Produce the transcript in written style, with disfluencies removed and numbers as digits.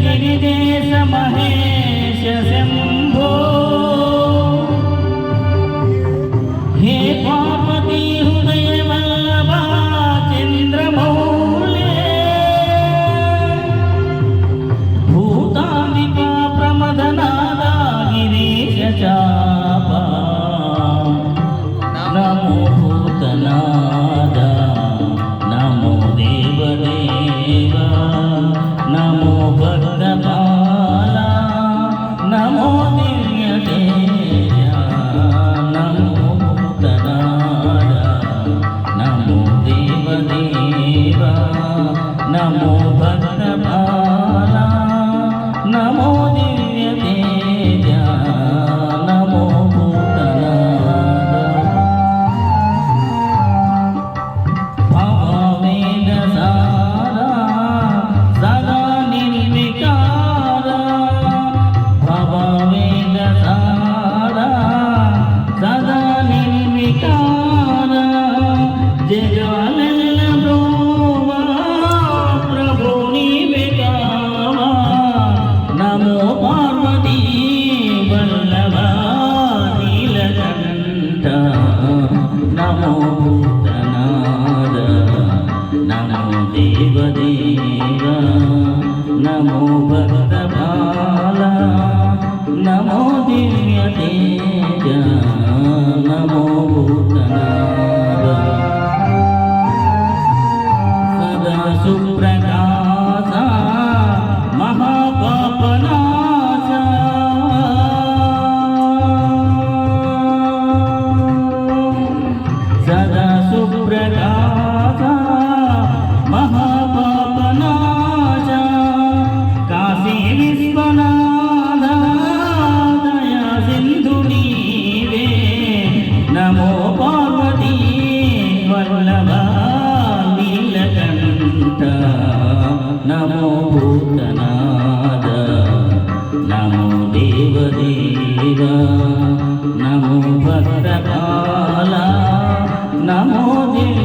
గిరిదేశ మహేశ శంభో హే పార్వతీ హృదయ వల్లభ చంద్రమౌళే భూతాంబికా ప్రమదనాద గిరీశ చాప నమో భూతనాద నమో దేవదేవ నమో భక్తపాల నమో దివ్య తేజ నమో భూతనాద నమో దేవదేవ నమో భక్తపాల నమో దివ్య తేజ నమో భూతనాద భవవేద సారా సదా నిర్వికార భవవేద సారా సదా నిర్వికార జగాలెల్ల బ్రోవా ప్రభు నీవే కావా నమో పార్వతీ వల్లభ నీలకంఠ నమో భూతనాద నమో దేవదేవ నమో భక్తపాల నమో దివ్య తేజ నమో భూతనాద సదా సుప్రకాశ మహాపాపనాశ సదా సుప్రకాశ మహాపాపనాశ కాశీ విశ్వనాథ దయా సింధు నీవే నమో పార్వతీ వల్లభ నీలకంఠ నమో భూతనాద నమో దేవదేవ నమో భక్తపాల నమో దేవ